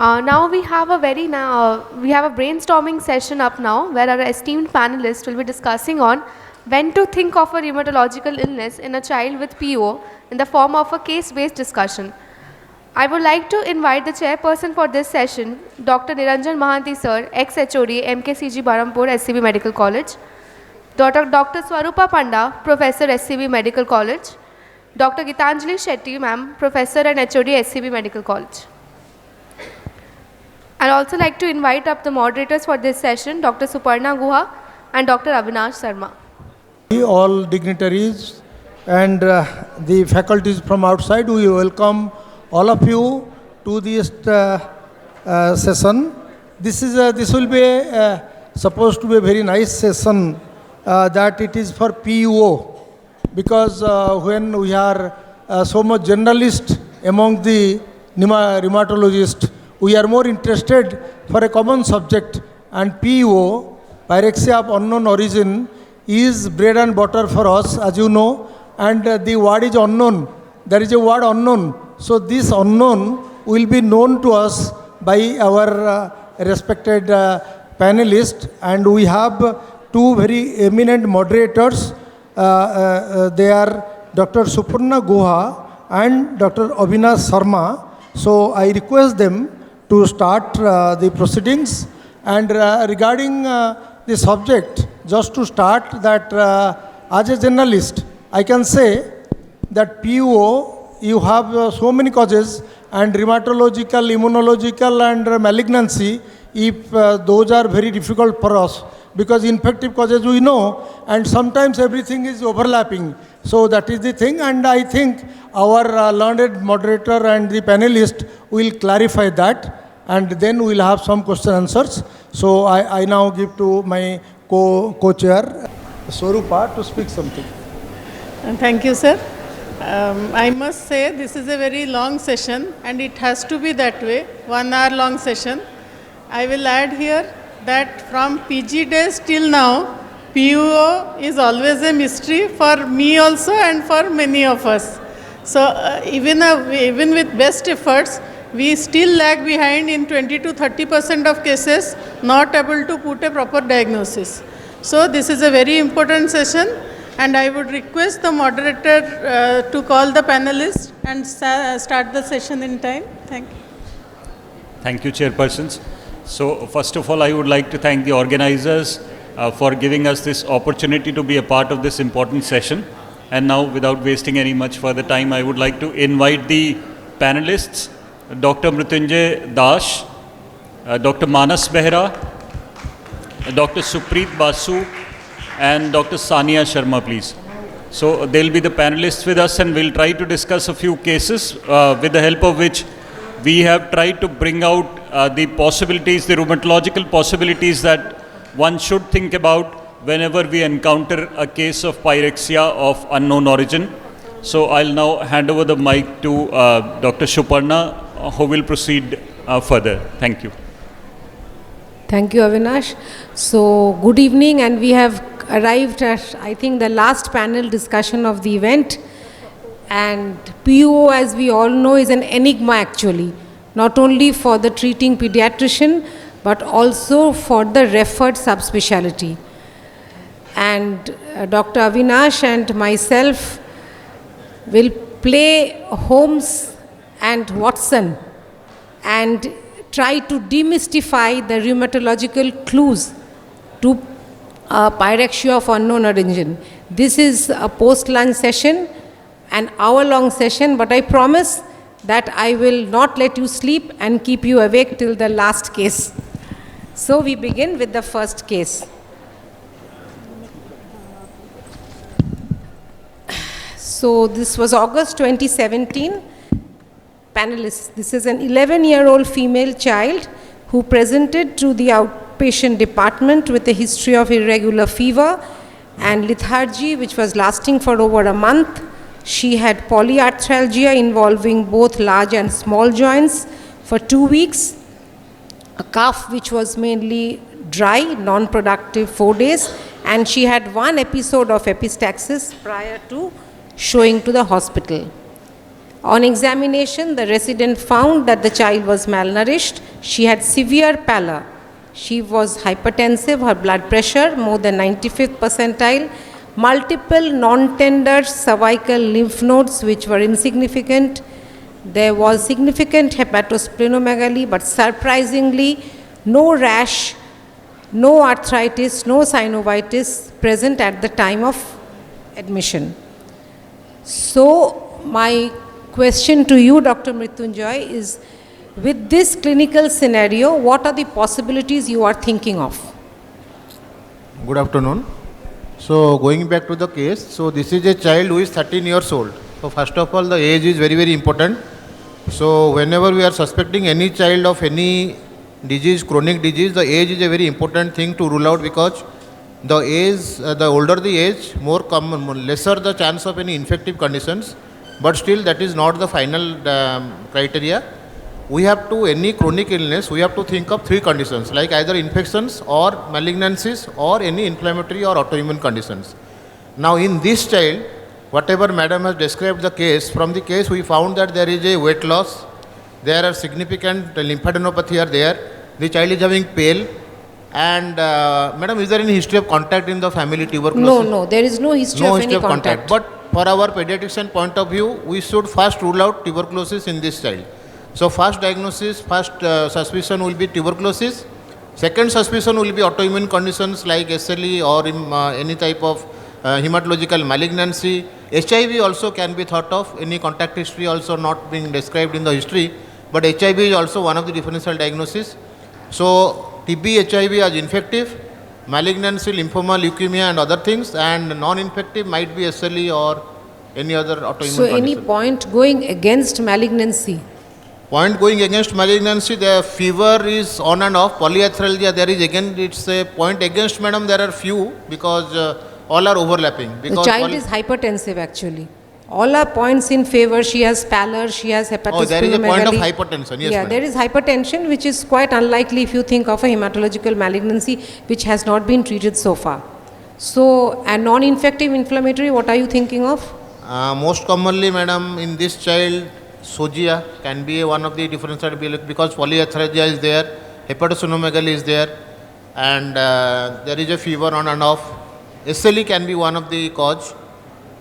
Now we have a brainstorming session up now where our esteemed panelists will be discussing on when to think of a rheumatological illness in a child with PUO in the form of a case-based discussion. I would like to invite the chairperson for this session, Dr. Ranjan Mahanti sir, ex-HOD, MKCG Barampur, SCB Medical College, Dr. Swarupa Panda, Professor, SCB Medical College, Dr. Gitanjali Shetty, ma'am, Professor and HOD, SCB Medical College. I'd also like to invite up the moderators for this session, Dr. Suparna Guha and Dr. Avinash Sharma. All dignitaries and the faculties from outside, we welcome all of you to this session. This will be supposed to be a very nice session that it is for PUO, because when we are so much generalist among the rheumatologists, we are more interested for a common subject, and PUO, pyrexia of unknown origin, is bread and butter for us, as you know, and the word is unknown. There is a word unknown. So this unknown will be known to us by our respected panelists, and we have two very eminent moderators. They are Dr. Suparna Guha and Dr. Avinash Sharma. So I request them to start the proceedings. And regarding the subject, just to start that as a journalist, I can say that PUO, you have so many causes, and rheumatological, immunological and malignancy, if those are very difficult for us, because infective causes we know, and sometimes everything is overlapping. So that is the thing, and I think our learned moderator and the panelist will clarify that, and then we'll have some question answers. So I now give to my co-chair, Swarupa, to speak something. Thank you, sir. I must say this is a very long session, and it has to be that way, 1 hour long session. I will add here that from PG days till now, PUO is always a mystery for me also and for many of us. So even with best efforts, we still lag behind in 20 to 30% of cases, not able to put a proper diagnosis. So this is a very important session, and I would request the moderator to call the panelists and start the session in time. Thank you. Thank you, chairpersons. So first of all, I would like to thank the organizers for giving us this opportunity to be a part of this important session. And now, without wasting any much further time, I would like to invite the panelists, Dr. Mrutyunjay Dash, Dr. Manas Behera, Dr. Suprit Basu, and Dr. Saniya Sharma, please. So they'll be the panelists with us, and we'll try to discuss a few cases with the help of which we have tried to bring out the possibilities, the rheumatological possibilities that one should think about whenever we encounter a case of pyrexia of unknown origin. So I'll now hand over the mic to Dr. Suparna, who will proceed further. Thank you. Thank you, Avinash. So good evening, and we have arrived at, I think, the last panel discussion of the event. And PUO, as we all know, is an enigma actually, not only for the treating pediatrician, but also for the referred subspecialty. And Dr. Avinash and myself will play Holmes and Watson and try to demystify the rheumatological clues to pyrexia of unknown origin. This is a post-lunch session, an hour-long session, but I promise that I will not let you sleep and keep you awake till the last case. So we begin with the first case. So this was August 2017. Panelists, this is an 11-year-old female child who presented to the outpatient department with a history of irregular fever and lethargy, which was lasting for over a month. She had polyarthralgia involving both large and small joints for 2 weeks, a cough which was mainly dry, non-productive 4 days, and she had 1 episode of epistaxis prior to showing to the hospital. On examination, the resident found that the child was malnourished. She had severe pallor. She was hypertensive, her blood pressure more than 95th percentile, multiple non-tender cervical lymph nodes which were insignificant. There was significant hepatosplenomegaly, but surprisingly, no rash, no arthritis, no synovitis present at the time of admission. So, my question to you, Dr. Mrutyunjay, is with this clinical scenario, what are the possibilities you are thinking of? Good afternoon. So, going back to the case, so this is a child who is 13 years old. So, first of all, the age is very, very important. So, whenever we are suspecting any child of any disease, chronic disease, the age is a very important thing to rule out, because the age, the older the age, more common, lesser the chance of any infective conditions. But still, that is not the final criteria. We have to, any chronic illness, we have to think of three conditions, like either infections or malignancies or any inflammatory or autoimmune conditions. Now, in this child, whatever madam has described the case, from the case we found that there is a weight loss, there are significant lymphadenopathy are there, the child is having pale, and madam, is there any history of contact in the family, tuberculosis? No, there is no history of any contact. But for our pediatrician point of view, we should first rule out tuberculosis in this child. So first diagnosis, first suspicion will be tuberculosis. Second suspicion will be autoimmune conditions like SLE or any type of hematological malignancy. HIV also can be thought of, any contact history also not being described in the history, but HIV is also one of the differential diagnoses. So TB, HIV as infective, malignancy, lymphoma, leukemia and other things, and non-infective might be SLE or any other autoimmune So condition. any point going against malignancy? Point going against malignancy, the fever is on and off. Polyarthralgia, there is again, it's a point against, madam, there are few, because all are overlapping. The Because child is hypertensive actually. All are points in favor. She has pallor, she has hepatosplenomegaly. Oh, there is a point of hypertension, yes, Yeah, madam. there is hypertension, which is quite unlikely if you think of a hematological malignancy which has not been treated so far. So, a non-infective inflammatory, what are you thinking of? Most commonly, madam, in this child, Sogia can be one of the differential, because polyarthralgia is there, hepatosplenomegaly is there, and there is a fever on and off. SLE can be one of the cause,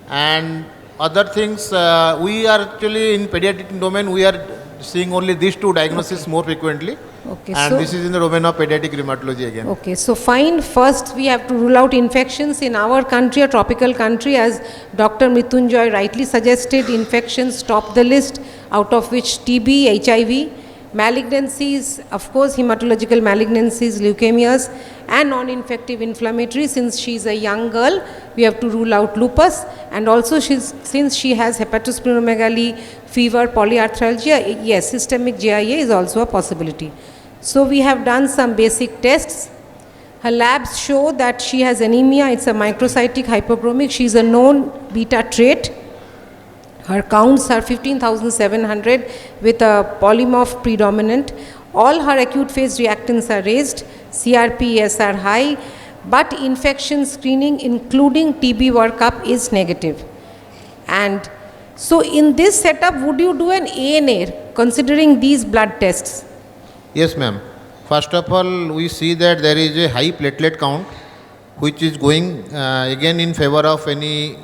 and other things. We are actually in pediatric domain, we are seeing only these two diagnoses more frequently. Okay, And so this is in the domain of pediatric rheumatology again. okay, so fine. First, we have to rule out infections in our country, a tropical country, as Dr. Mrutyunjay rightly suggested. Infections top the list, out of which TB, HIV, malignancies, of course, hematological malignancies, leukemias, and non-infective inflammatory. Since she is a young girl, we have to rule out lupus, and also since she has hepatosplenomegaly, fever, polyarthralgia, yes, systemic GIA is also a possibility. So we have done some basic tests. Her labs show that she has anemia. It's a microcytic hyperchromic. She is a known beta trait. Her counts are 15,700 with a polymorph predominant. All her acute phase reactants are raised, CRP, are high, but infection screening including TB workup is negative. And so in this setup, would you do an ANA considering these blood tests? Yes, ma'am. First of all, we see that there is a high platelet count, which is going again in favor of any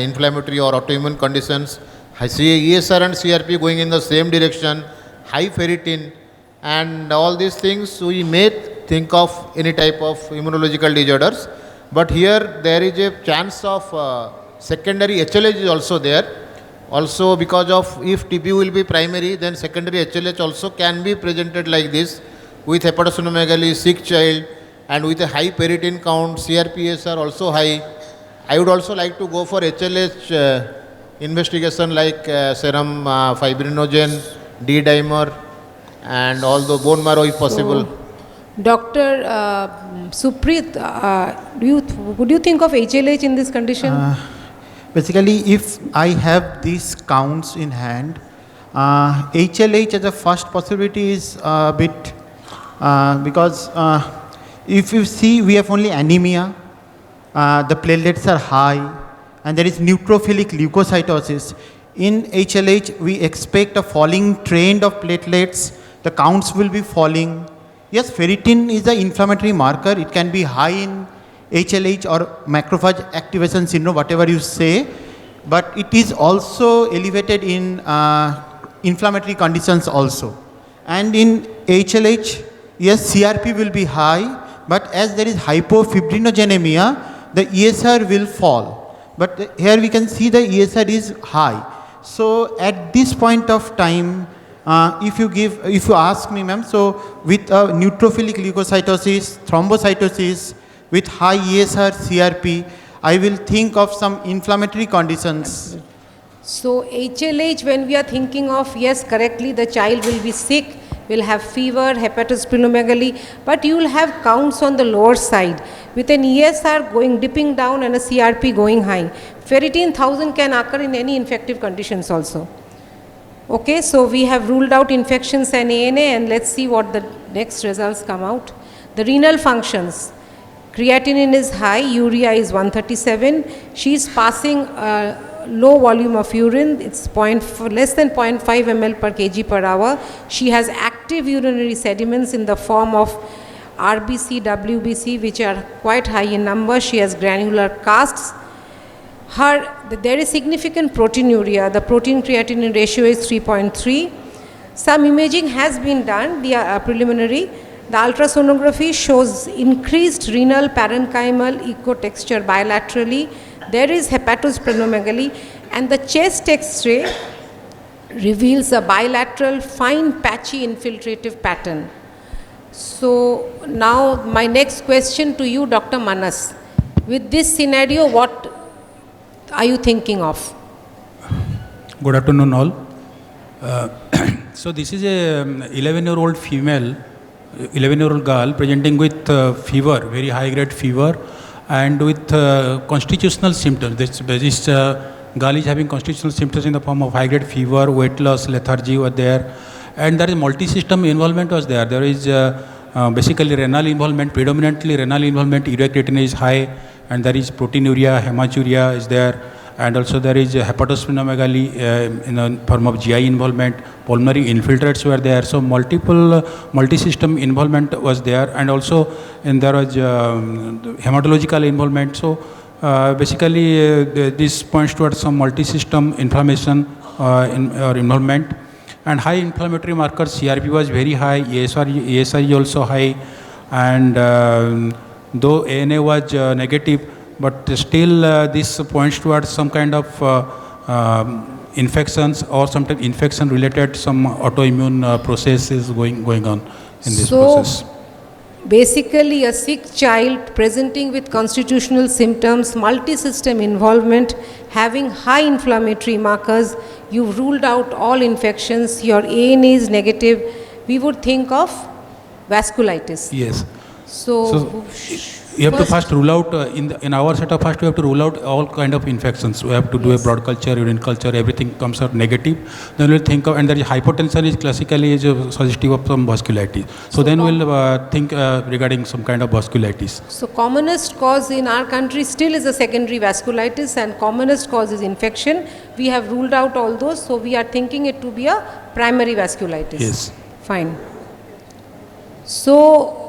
inflammatory or autoimmune conditions. I see ESR and CRP going in the same direction, high ferritin, and all these things we may think of any type of immunological disorders. But here there is a chance of secondary HLH is also there. Also, because of if TB will be primary, then secondary HLH also can be presented like this, with hepatosplenomegaly, sick child, and with a high ferritin count. CRPs are also high. I would also like to go for HLH investigation like serum fibrinogen, D-dimer, and all the bone marrow if possible. So, Dr. Suprit, would you think of HLH in this condition? Basically, if I have these counts in hand, HLH as a first possibility is a bit, because if you see we have only anemia, the platelets are high, and there is neutrophilic leukocytosis. in HLH, we expect a falling trend of platelets, the counts will be falling. Yes, ferritin is the inflammatory marker. It can be high in HLH or macrophage activation syndrome, whatever you say, but it is also elevated in inflammatory conditions also. And in HLH, yes, CRP will be high, but as there is hypofibrinogenemia, the ESR will fall. But here we can see the ESR is high. So at this point of time, if you ask me, ma'am, so with neutrophilic leukocytosis, thrombocytosis, with high ESR, CRP, I will think of some inflammatory conditions. So HLH, when we are thinking of, yes, correctly, the child will be sick, will have fever, hepatosplenomegaly, but you will have counts on the lower side with an ESR dipping down and a CRP going high. Ferritin 1000 can occur in any infective conditions also. Okay, so we have ruled out infections and ANA, and let's see what the next results come out. The renal functions. Creatinine is high, urea is 137. She is passing low volume of urine, it's less than 0.5 ml per kg per hour. She has active urinary sediments in the form of RBC, WBC, which are quite high in number. She has granular casts. There is significant proteinuria. The protein creatinine ratio is 3.3. Some imaging has been done, the preliminary. The ultrasonography shows increased renal parenchymal echo texture bilaterally. There is hepatosplenomegaly, and the chest X-ray reveals a bilateral fine patchy infiltrative pattern. So now my next question to you, Dr. Manas. With this scenario, what are you thinking of? Good afternoon all. So this is a 11-year-old female, 11-year-old girl presenting with fever, very high grade fever, and with constitutional symptoms. This girl is having constitutional symptoms in the form of high grade fever, weight loss, lethargy were there, and there is multi-system involvement was there. There is basically renal involvement, predominantly renal involvement, urea creatinine is high, and there is proteinuria, hematuria is there, and also there is hepatosplenomegaly in the form of GI involvement, pulmonary infiltrates were there, so multi-system involvement was there, and also there was hematological involvement. So basically this points towards some multi-system inflammation or involvement, and high inflammatory markers. CRP was very high, ESR is also high, and though ANA was negative, but still this points towards some kind of infections or sometimes infection related some autoimmune process is going on in this process. Basically a sick child presenting with constitutional symptoms, multi-system involvement, having high inflammatory markers, you've ruled out all infections, your ANA is negative, we would think of vasculitis. Yes. So you have to first rule out, in our setup, first we have to rule out all kind of infections. We have to do a blood culture, urine culture, everything comes out negative. Then we'll think of, and there is hypotension is classically is suggestive of some vasculitis. So then we'll think regarding some kind of vasculitis. So commonest cause in our country still is a secondary vasculitis, and commonest cause is infection. We have ruled out all those, so we are thinking it to be a primary vasculitis. Yes. Fine. So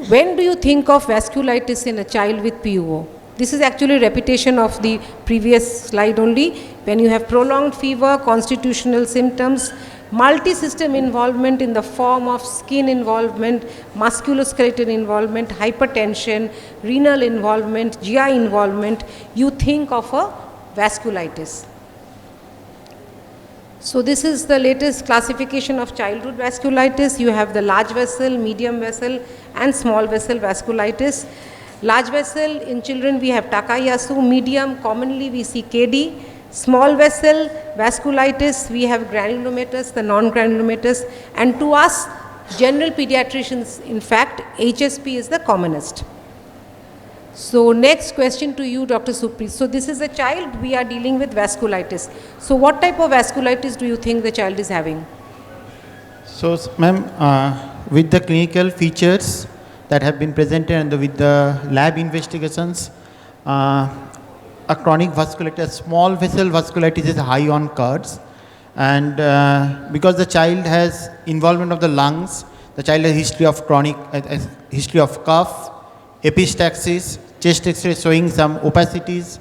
when do you think of vasculitis in a child with PUO? This is actually repetition of the previous slide only. When you have prolonged fever, constitutional symptoms, multi-system involvement in the form of skin involvement, musculoskeletal involvement, hypertension, renal involvement, GI involvement, you think of a vasculitis. So this is the latest classification of childhood vasculitis. You have the large vessel, medium vessel, and small vessel vasculitis. Large vessel in children we have Takayasu, medium commonly we see KD. Small vessel vasculitis we have granulomatous, the non-granulomatous, and to us general pediatricians in fact HSP is the commonest. So next question to you, Dr. Suprit. So this is a child, we are dealing with vasculitis. So what type of vasculitis do you think the child is having? So ma'am, with the clinical features that have been presented and with the lab investigations, a chronic vasculitis, small vessel vasculitis is high on curds, and because the child has involvement of the lungs, the child has history of chronic, history of cough, epistaxis, chest X-ray showing some opacities,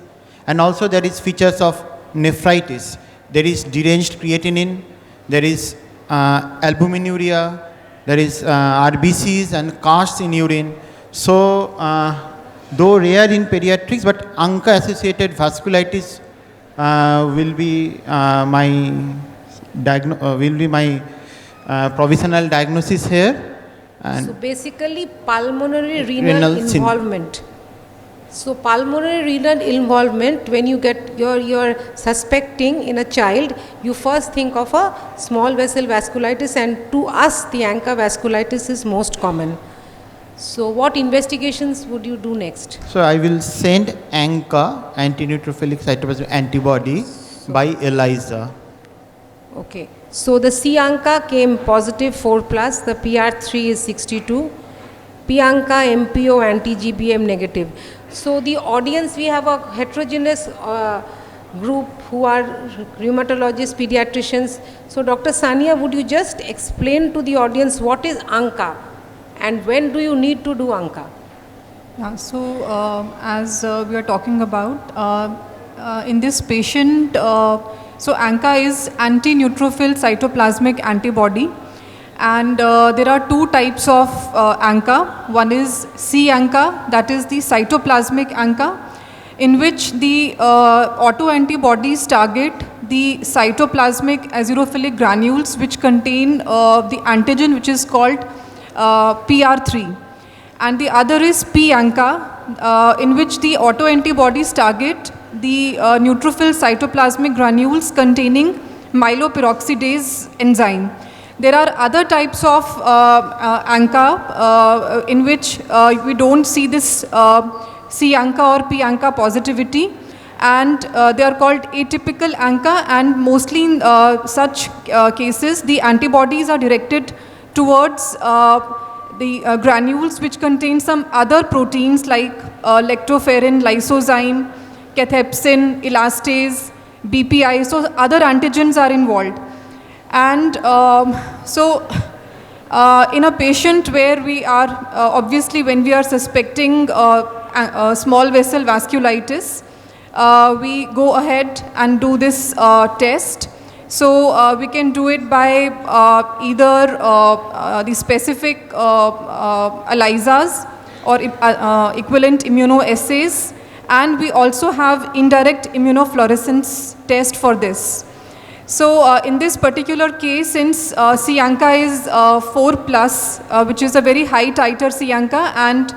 and also there is features of nephritis. There is deranged creatinine, there is albuminuria, there is RBCs and casts in urine. So, though rare in pediatrics, but ANCA-associated vasculitis will be my provisional diagnosis here. And so basically pulmonary renal involvement. So pulmonary renal involvement, when you get you're suspecting in a child, you first think of a small vessel vasculitis, and to us the ANCA vasculitis is most common. So what investigations would you do next? so I will send ANCA, anti-neutrophilic cytoplasmic antibody, by ELISA. Okay. So the C-ANCA came positive 4+, the PR3 is 62, P-ANCA, MPO, anti-GBM negative. So the audience, we have a heterogeneous group who are rheumatologists, pediatricians. So Dr. Saniya, would you just explain to the audience what is ANCA and when do you need to do ANCA? Yeah, so as we are talking about, in this patient, so ANCA is anti-neutrophil cytoplasmic antibody, and there are two types of ANCA. One is C-ANCA, that is the cytoplasmic ANCA, in which the autoantibodies target the cytoplasmic azurophilic granules which contain the antigen which is called PR3. And the other is P-ANCA, in which the autoantibodies target the neutrophil cytoplasmic granules containing myeloperoxidase enzyme. There are other types of ANCA in which we don't see this C-ANCA or P-ANCA positivity, and they are called atypical ANCA, and mostly in such cases the antibodies are directed towards the granules which contain some other proteins like lactoferrin, lysozyme, cathepsin, elastase, BPI, so other antigens are involved. And in a patient where we are, obviously when we are suspecting small vessel vasculitis, we go ahead and do this test. So we can do it by either the specific ELISAs or equivalent immunoassays, and we also have indirect immunofluorescence test for this. So in this particular case, since C-ANCA is 4+, which is a very high titer C-ANCA, and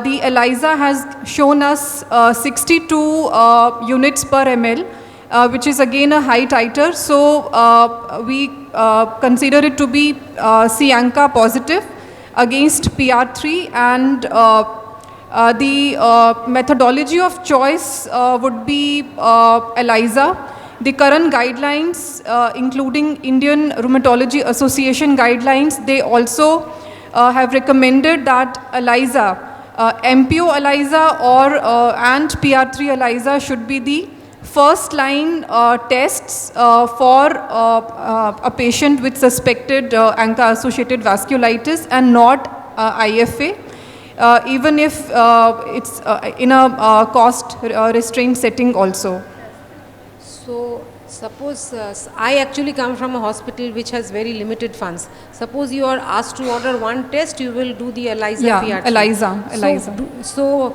the ELISA has shown us 62 units per ml, which is again a high titer. So we consider it to be C-ANCA positive against PR3, and the methodology of choice would be ELISA. The current guidelines, including Indian Rheumatology Association guidelines, they also have recommended that ELISA, MPO ELISA and PR3 ELISA should be the first line tests for a patient with suspected ANCA associated vasculitis, and not IFA, even if it's in a cost restrained setting also. So suppose I actually come from a hospital which has very limited funds. Suppose you are asked to order one test, you will do the ELISA Yeah, PR3. ELISA. So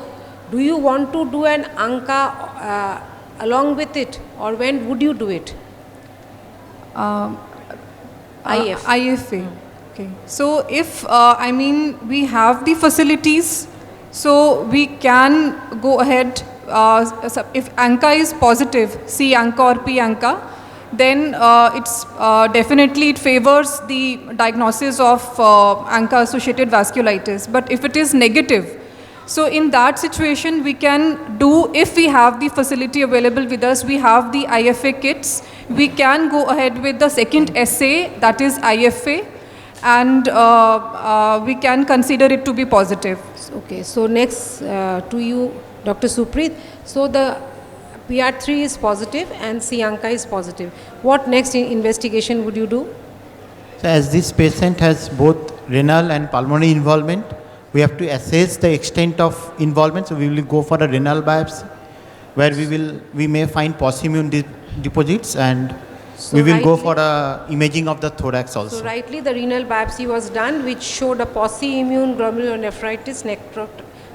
do you want to do an ANCA along with it, or when would you do it? IFA. Okay. So if, we have the facilities, so we can go ahead. If ANCA is positive, C-ANCA or P-ANCA, then it favors the diagnosis of ANCA-associated vasculitis. But if it is negative, so in that situation we can do, if we have the facility available with us, we have the IFA kits, we can go ahead with the second assay, that is IFA, and we can consider it to be positive. Okay, so next to you, Dr. Suprit. So the PR3 is positive and Sianka is positive. What next investigation would you do? So as this patient has both renal and pulmonary involvement, we have to assess the extent of involvement. So we will go for a renal biopsy, where we may find post-immune deposits, and So we will go rightly- for a imaging of the thorax also. So rightly the renal biopsy was done, which showed a post-immune glomerulonephritis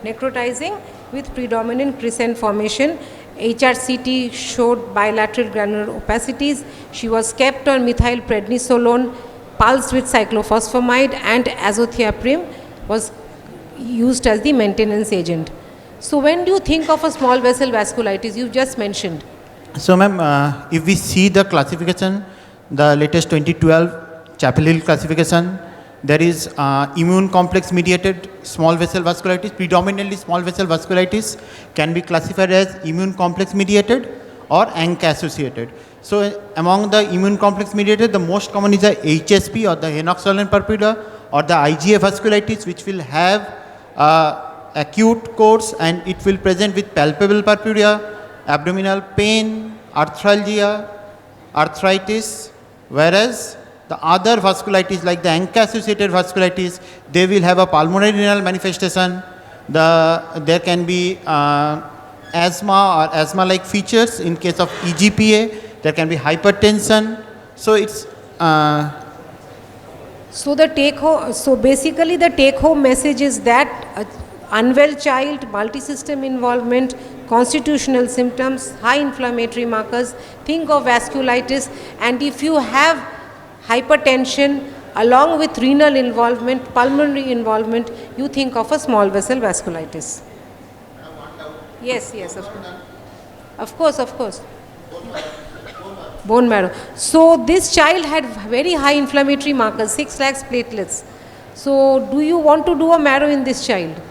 necrotizing with predominant crescent formation. HRCT showed bilateral granular opacities. She was kept on methylprednisolone, pulsed with cyclophosphamide, and azathioprine was used as the maintenance agent. So when do you think of a small vessel vasculitis? You just mentioned. So ma'am, if we see the classification, the latest 2012 Chapel Hill classification, there is immune complex mediated small vessel vasculitis. Predominantly small vessel vasculitis can be classified as immune complex mediated or ANCA associated. So among the immune complex mediated, the most common is the HSP or the henoch-swollen purpura, or the IgA vasculitis, which will have acute course, and it will present with palpable purpura, abdominal pain, arthralgia, arthritis, whereas the other vasculitis like the ANCA associated vasculitis, they will have a pulmonary renal manifestation. There can be asthma or asthma-like features. In case of EGPA, there can be hypertension. So it's So basically the take-home message is that unwell child, multi-system involvement, constitutional symptoms, high inflammatory markers, think of vasculitis, and if you have hypertension along with renal involvement, pulmonary involvement, you think of a small vessel vasculitis. Yes, of course. Of course. Bone marrow. So this child had very high inflammatory markers, 6 lakhs platelets. So do you want to do a marrow in this child?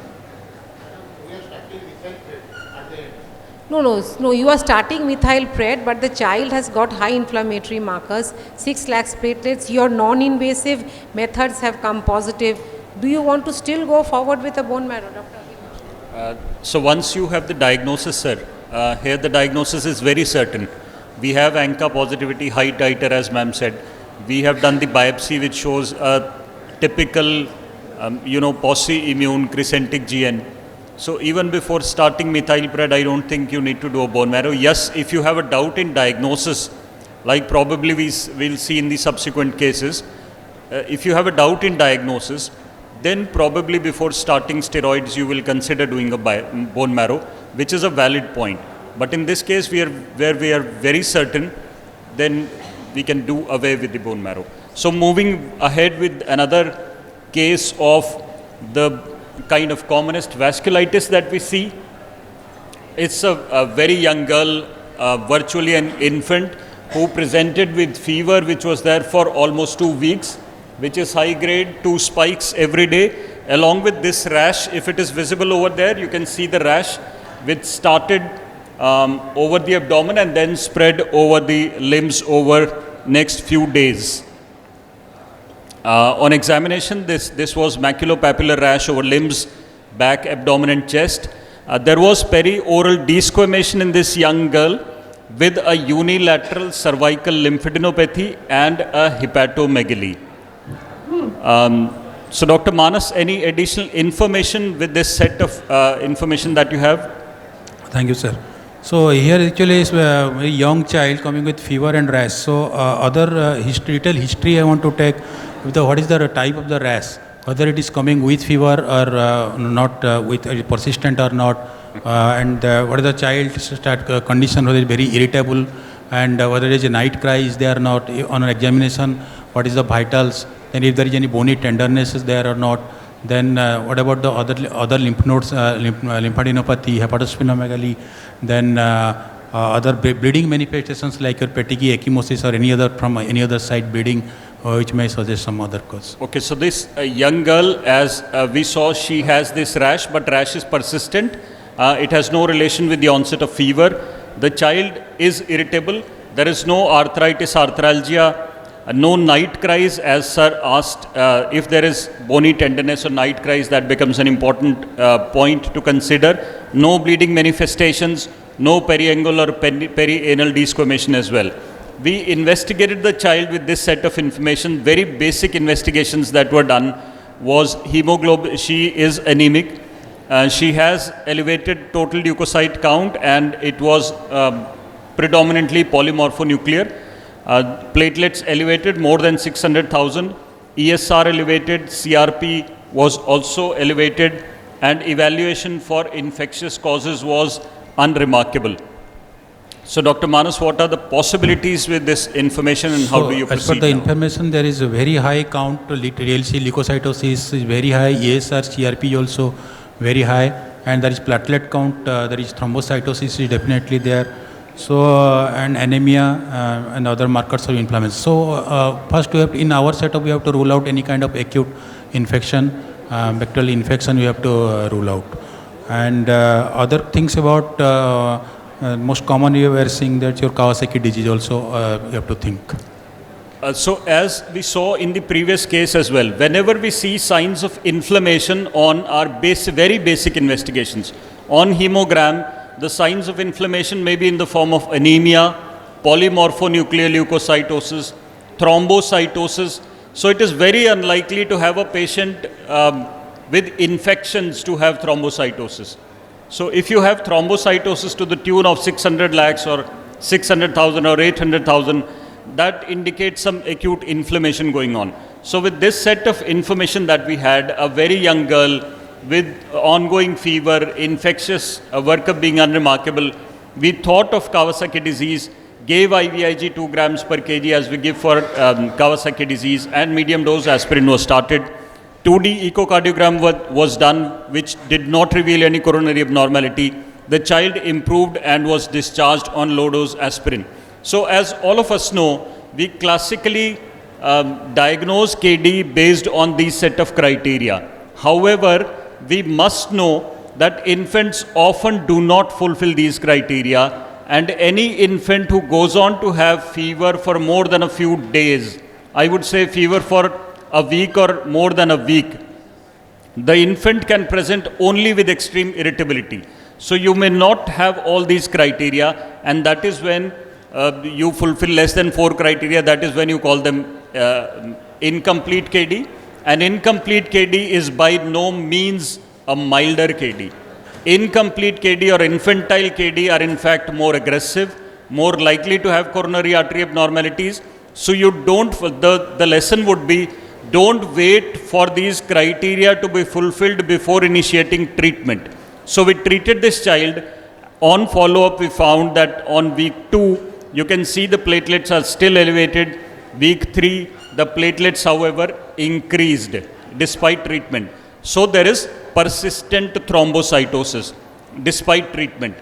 No, you are starting methylpred, but the child has got high inflammatory markers, 6 lakhs platelets, your non-invasive methods have come positive. Do you want to still go forward with a bone marrow, Dr. So once you have the diagnosis, sir, here the diagnosis is very certain. We have ANCA positivity, high titer, as ma'am said. We have done the biopsy, which shows a typical, post-immune crescentic GN. So even before starting methylpred, I don't think you need to do a bone marrow. Yes, if you have a doubt in diagnosis, like probably we'll see in the subsequent cases, if you have a doubt in diagnosis, then probably before starting steroids, you will consider doing a bone marrow, which is a valid point. But in this case, where we are very certain, then we can do away with the bone marrow. So moving ahead with another case of the kind of commonest vasculitis that we see. It's a very young girl, virtually an infant, who presented with fever which was there for almost 2 weeks, which is high grade, 2 spikes every day, along with this rash. If it is visible over there, you can see the rash which started over the abdomen and then spread over the limbs over next few days. On examination, this was maculopapular rash over limbs, back, abdomen and chest. There was perioral desquamation in this young girl with a unilateral cervical lymphadenopathy and a hepatomegaly. So Dr. Manas, any additional information with this set of information that you have? Thank you, sir. So here actually is a very young child coming with fever and rash. So other little history I want to take with what is the type of the rash, whether it is coming with fever or not, with persistent or not, and what is the child condition, whether it is very irritable, and whether it is a night cry is there or not. On an examination, what is the vitals, and if there is any bony tenderness is there or not. Then what about the other lymph nodes, lymphadenopathy, hepatosplenomegaly, then other bleeding manifestations like your petechiae, ecchymosis, or any other from any other side bleeding, which may suggest some other cause. Okay, so this young girl, as we saw, she has this rash, but rash is persistent. It has no relation with the onset of fever. The child is irritable. There is no arthritis, arthralgia, no night cries, as sir asked. If there is bony tenderness or night cries, that becomes an important point to consider. No bleeding manifestations, no periangle or perianal desquamation as well. We investigated the child with this set of information. Very basic investigations that were done was hemoglobin. She is anemic. She has elevated total leukocyte count, and it was predominantly polymorphonuclear. Platelets elevated more than 600,000. ESR elevated. CRP was also elevated, and evaluation for infectious causes was unremarkable. So, Dr. Manas, what are the possibilities with this information, and how do you proceed? As per the now? information, there is a very high count, TLC leukocytosis is very high, ESR, CRP also very high, and there is platelet count, there is thrombocytosis is definitely there. So, and anemia and other markers of inflammation. So, first we have to, in our setup, we have to rule out any kind of acute infection, bacterial infection we have to rule out. And other things about most commonly we are seeing that your Kawasaki disease also you have to think. So as we saw in the previous case as well, whenever we see signs of inflammation on our very basic investigations, on hemogram, the signs of inflammation may be in the form of anemia, polymorphonuclear leukocytosis, thrombocytosis. So it is very unlikely to have a patient with infections to have thrombocytosis. So if you have thrombocytosis to the tune of 600 lakhs or 600,000 or 800,000, that indicates some acute inflammation going on. So with this set of information that we had, a very young girl with ongoing fever, infectious workup being unremarkable, we thought of Kawasaki disease, gave IVIG 2 grams per kg as we give for Kawasaki disease, and medium dose aspirin was started. 2D echocardiogram was done, which did not reveal any coronary abnormality. The child improved and was discharged on low dose aspirin. So as all of us know, we classically diagnose KD based on these set of criteria. However, we must know that infants often do not fulfill these criteria, and any infant who goes on to have fever for more than a few days, I would say fever for a week or more than a week, the infant can present only with extreme irritability. So you may not have all these criteria, and that is when you fulfill less than 4 criteria. That is when you call them incomplete KD. An incomplete KD is by no means a milder KD. Incomplete KD or infantile KD are in fact more aggressive, more likely to have coronary artery abnormalities. So you don't, the lesson would be, don't wait for these criteria to be fulfilled before initiating treatment. So we treated this child. On follow-up, we found that on week 2, you can see the platelets are still elevated. Week 3, the platelets, however, increased despite treatment. So there is persistent thrombocytosis despite treatment.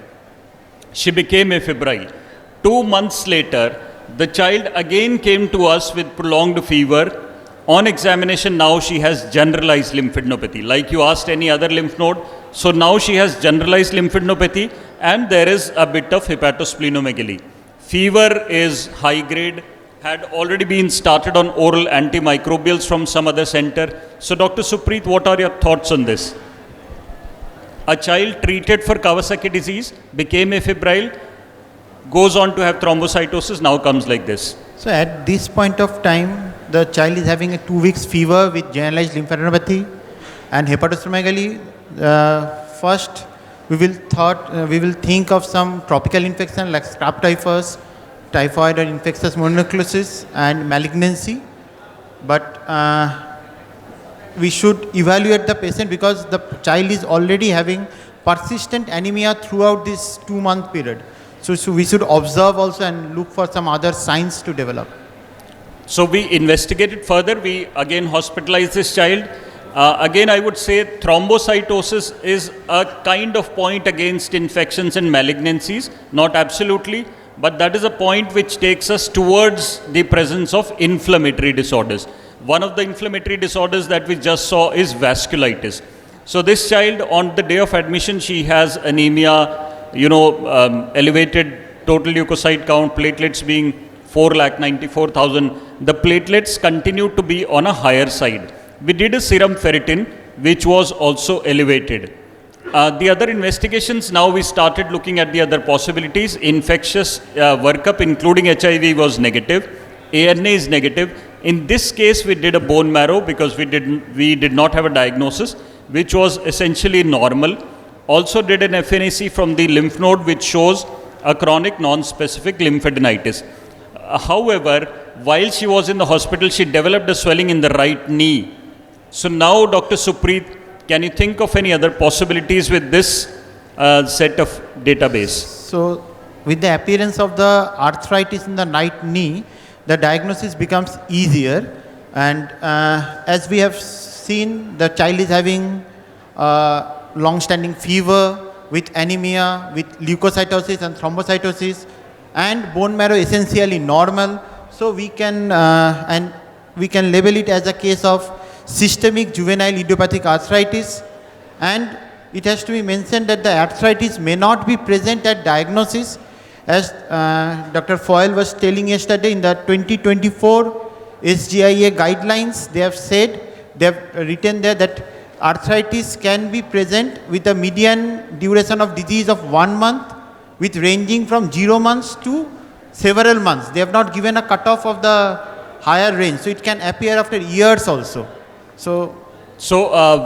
She became afebrile. 2 months later, the child again came to us with prolonged fever. On examination, now she has generalized lymphadenopathy. Like you asked any other lymph node, so now she has generalized lymphadenopathy, and there is a bit of hepatosplenomegaly. Fever is high grade, had already been started on oral antimicrobials from some other center. So Dr. Suprit, what are your thoughts on this? A child treated for Kawasaki disease, became afebrile, goes on to have thrombocytosis, now comes like this. So at this point of time, the child is having a 2 weeks fever with generalized lymphadenopathy and hepatosplenomegaly. First, we will think of some tropical infection like scrap typhus, typhoid or infectious mononucleosis, and malignancy. But we should evaluate the patient because the child is already having persistent anemia throughout this 2-month period. So we should observe also and look for some other signs to develop. So we investigated further. We again hospitalized this child. Again, I would say thrombocytosis is a kind of point against infections and malignancies, not absolutely, but that is a point which takes us towards the presence of inflammatory disorders. One of the inflammatory disorders that we just saw is vasculitis. So this child, on the day of admission, she has anemia, elevated total leukocyte count, platelets being 4,94,000. The platelets continue to be on a higher side. We did a serum ferritin, which was also elevated. The other investigations, now we started looking at the other possibilities. Infectious workup, including HIV, was negative. ANA is negative. In this case, we did a bone marrow because we did not have a diagnosis, which was essentially normal. Also did an FNAC from the lymph node, which shows a chronic non-specific lymphadenitis. However, while she was in the hospital, she developed a swelling in the right knee. So now, Dr. Suprit, can you think of any other possibilities with this set of database? So, with the appearance of the arthritis in the right knee, the diagnosis becomes easier. And as we have seen, the child is having long-standing fever with anemia, with leukocytosis and thrombocytosis, and bone marrow essentially normal. So we can label it as a case of systemic juvenile idiopathic arthritis, and it has to be mentioned that the arthritis may not be present at diagnosis, as Dr. PUOWhen was telling yesterday in the 2024 SGIA guidelines. They have said, they have written there that arthritis can be present with a median duration of disease of 1 month, with ranging from 0 months to several months. They have not given a cutoff of the higher range, so it can appear after years also. So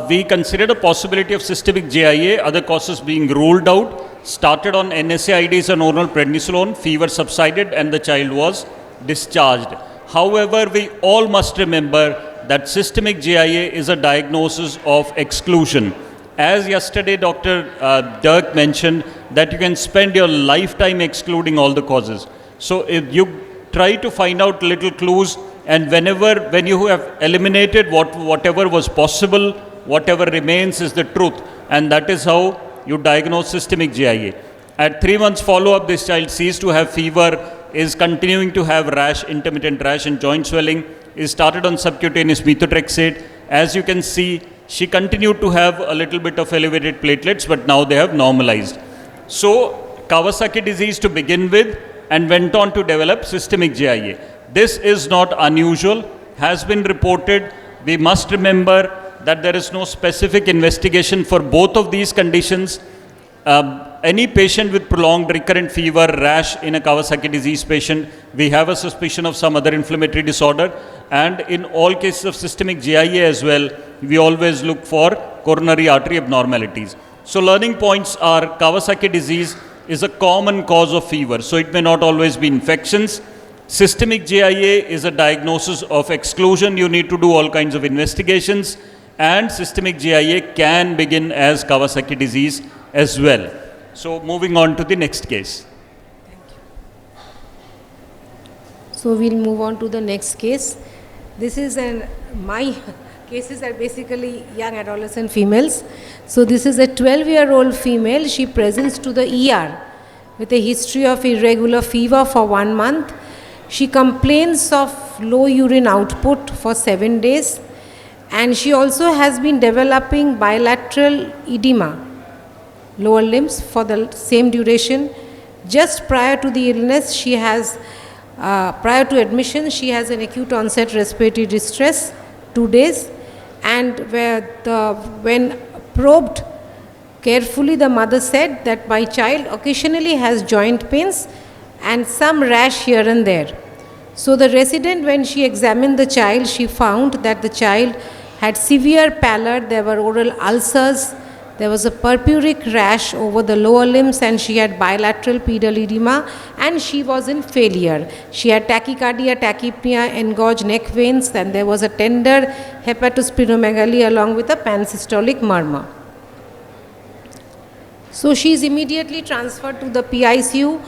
we considered a possibility of systemic JIA, other causes being ruled out, started on NSAIDs and oral prednisolone, fever subsided and the child was discharged. However, we all must remember that systemic JIA is a diagnosis of exclusion. As yesterday Dr. Dirk mentioned, that you can spend your lifetime excluding all the causes. So if you try to find out little clues, and when you have eliminated whatever was possible, whatever remains is the truth, and that is how you diagnose systemic JIA. At 3 months follow-up, this child ceased to have fever, is continuing to have rash, intermittent rash and joint swelling, is started on subcutaneous methotrexate. As you can see, she continued to have a little bit of elevated platelets, but now they have normalized. So Kawasaki disease to begin with, and went on to develop systemic JIA. This is not unusual, has been reported. We must remember that there is no specific investigation for both of these conditions. Any patient with prolonged recurrent fever, rash in a Kawasaki disease patient, we have a suspicion of some other inflammatory disorder. And in all cases of systemic JIA as well, we always look for coronary artery abnormalities. So learning points are Kawasaki disease is a common cause of fever, so it may not always be infections. Systemic JIA is a diagnosis of exclusion. You need to do all kinds of investigations, and systemic JIA can begin as Kawasaki disease as well. So moving on to the next case. Thank you. So we'll move on to the next case. This is my cases are basically young adolescent females. So this is a 12-year-old female. She presents to the ER with a history of irregular fever for 1 month. She complains of low urine output for 7 days, and she also has been developing bilateral edema, lower limbs, for the same duration. Just prior to the illness, she has, prior to admission, she has an acute onset respiratory distress, 2 days, and when probed carefully, the mother said that my child occasionally has joint pains and some rash here and there. So the resident, when she examined the child, she found that the child had severe pallor, there were oral ulcers, there was a purpuric rash over the lower limbs, and she had bilateral pedal edema, and she was in failure. She had tachycardia, tachypnea, engorged neck veins, and there was a tender hepatosplenomegaly along with a pansystolic murmur. So she is immediately transferred to the PICU,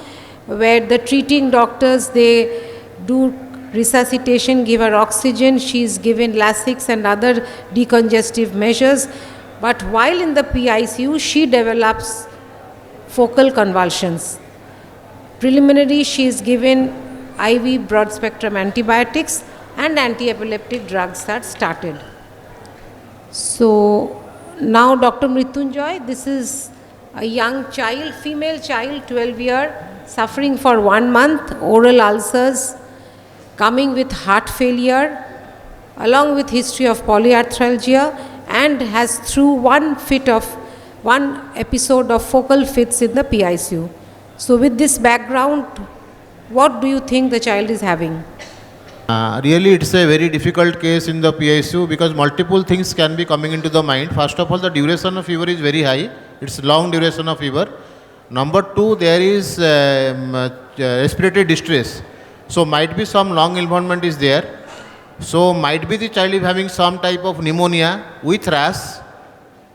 where the treating doctors, they do resuscitation, give her oxygen, she is given Lasix and other decongestive measures. But while in the PICU, she develops focal convulsions. Preliminary, she is given IV broad-spectrum antibiotics, and anti-epileptic drugs are started. So now Dr. Mrutyunjay, this is a young child, female child, 12-year, suffering for 1 month, oral ulcers, coming with heart failure, along with history of polyarthralgia, and has through one fit of one episode of focal fits in the PICU. So with this background, what do you think the child is having? Really, it's a very difficult case in the PICU because multiple things can be coming into the mind. First of all, the duration of fever is very high. It's long duration of fever. Number two, there is respiratory distress. So might be some lung involvement is there. So might be the child is having some type of pneumonia with rash,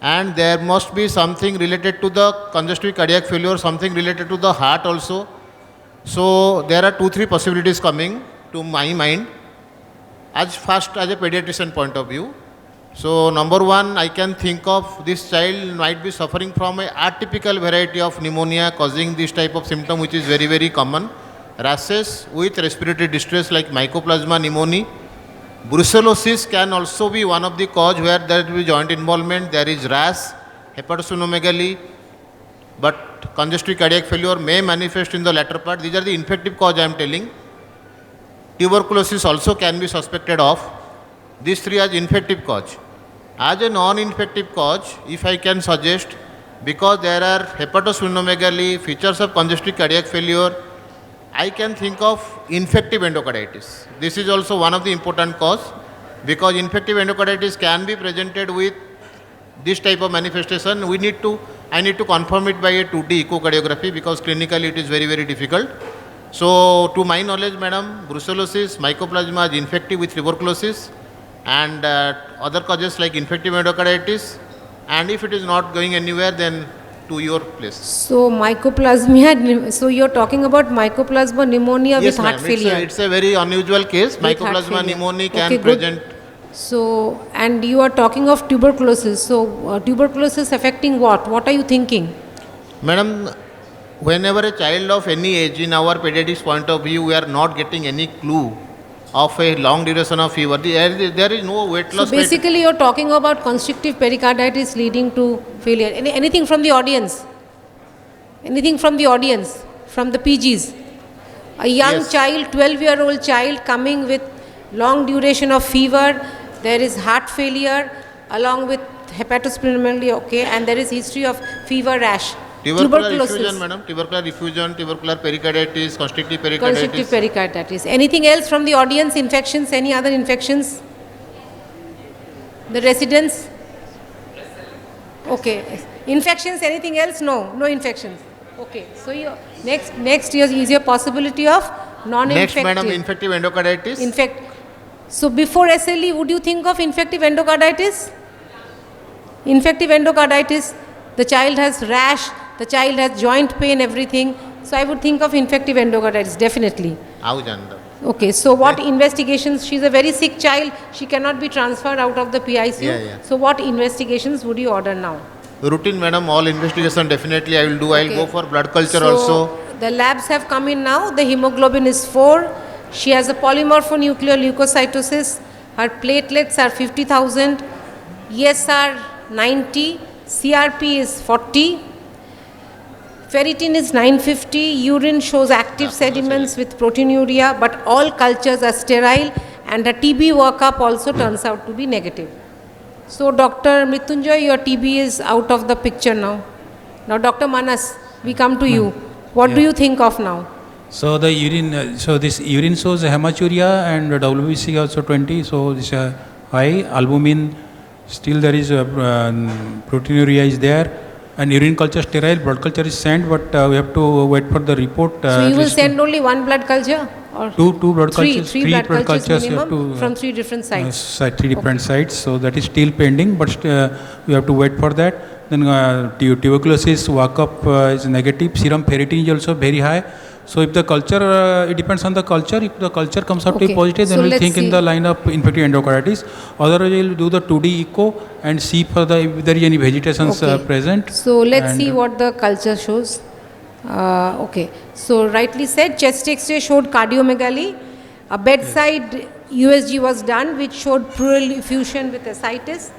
and there must be something related to the congestive cardiac failure, something related to the heart also. So there are 2-3 possibilities coming to my mind as first as a pediatrician point of view. So number one, I can think of this child might be suffering from a atypical variety of pneumonia causing this type of symptom, which is very, very common. Rashes with respiratory distress like mycoplasma pneumoniae. Brucellosis can also be one of the cause where there will be joint involvement, there is rash, hepatosplenomegaly, but congestive cardiac failure may manifest in the latter part. These are the infective cause I am telling. Tuberculosis also can be suspected of. These three as infective cause. As a non-infective cause, if I can suggest, because there are hepatosplenomegaly, features of congestive cardiac failure, I can think of infective endocarditis. This is also one of the important cause because infective endocarditis can be presented with this type of manifestation. I need to confirm it by a 2D echocardiography because clinically it is very, very difficult. So to my knowledge, madam, brucellosis, mycoplasma is infective with tuberculosis and other causes like infective endocarditis, and if it is not going anywhere, then to your place. So mycoplasma, so you're talking about mycoplasma pneumonia Yes, with heart failure. It's a very unusual case. With heart Mycoplasma failure. pneumonia can Okay, good. present. So, and you are talking of tuberculosis. So tuberculosis affecting what? What are you thinking? Madam, whenever a child of any age, in our pediatrics point of view, we are not getting any clue of a long duration of fever. There is no weight loss. So basically you're talking about constrictive pericarditis leading to failure. Anything from the audience? Anything from the audience? From the PGs? A young Yes. child, 12-year-old child coming with long duration of fever, there is heart failure along with hepatosplenomegaly, okay, and there is history of fever rash. Tubercular effusion, madam. Tubercular effusion, tubercular pericarditis, constrictive pericarditis. Constrictive pericarditis. Anything else from the audience? Infections? Any other infections? The residents? Okay. Infections? Anything else? No. No infections. Okay. So your next year is your possibility of non-infective. Next, madam, infective endocarditis. So before SLE, would you think of infective endocarditis? Infective endocarditis. The child has rash. The child has joint pain, everything. So I would think of infective endocarditis, definitely. Okay, so what investigations? She's a very sick child. She cannot be transferred out of the PICU. Yeah. So what investigations would you order now? Routine, madam, all investigation definitely I will do. I will go for blood culture So also. the labs have come in now. The hemoglobin is 4. She has a polymorphonuclear leukocytosis. Her platelets are 50,000. ESR 90. CRP is 40. Ferritin is 950. Urine shows active sediments with proteinuria, but all cultures are sterile, and the TB workup also turns out to be negative. So Dr. Mrutyunjay, your TB is out of the picture now. Now Dr. Manas, we come to you. What do you think of now? So the urine, so this urine shows hematuria and WBC also 20, so this high albumin, still there is proteinuria is there. And urine culture sterile, blood culture is sent, but we have to wait for the report. So you will send only one blood culture? Or two blood cultures, three blood cultures you have minimum to, from 3 different sites. 3 different sites, so that is still pending, but we have to wait for that. Then tuberculosis workup is negative, serum ferritin is also very high. So if the culture, it depends on the culture. If the culture comes out to be positive, then So we'll think let's in the line of infective endocarditis. Otherwise, we'll do the 2D echo and see for if there is any vegetations present. So let's see what the culture shows. Okay. So rightly said, chest X-ray showed cardiomegaly. A bedside USG was done, which showed pleural effusion with ascites.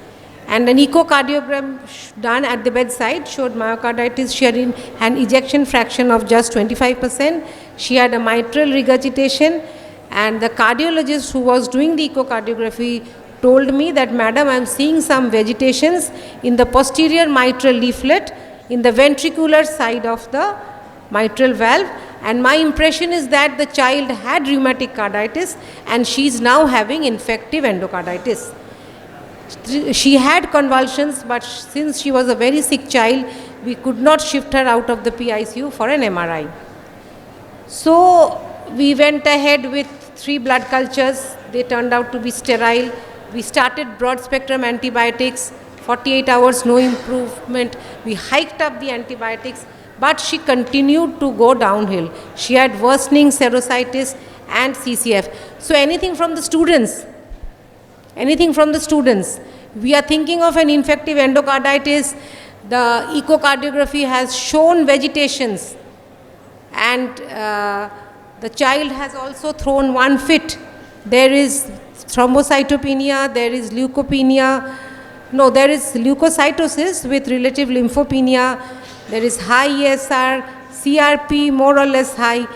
And an echocardiogram done at the bedside showed myocarditis. She had an ejection fraction of just 25%. She had a mitral regurgitation, and the cardiologist who was doing the echocardiography told me that, madam, I am seeing some vegetations in the posterior mitral leaflet in the ventricular side of the mitral valve, and my impression is that the child had rheumatic carditis and she is now having infective endocarditis. She had convulsions, but since she was a very sick child, we could not shift her out of the PICU for an MRI. So we went ahead with 3 blood cultures. They turned out to be sterile. We started broad spectrum antibiotics, 48 hours, no improvement. We hiked up the antibiotics, but she continued to go downhill. She had worsening serositis and CCF. So anything from the students? Anything from the students? We are thinking of an infective endocarditis. The echocardiography has shown vegetations, and the child has also thrown one fit. There is thrombocytopenia, there is leukopenia. No, there is leukocytosis with relative lymphopenia. There is high ESR, CRP more or less high,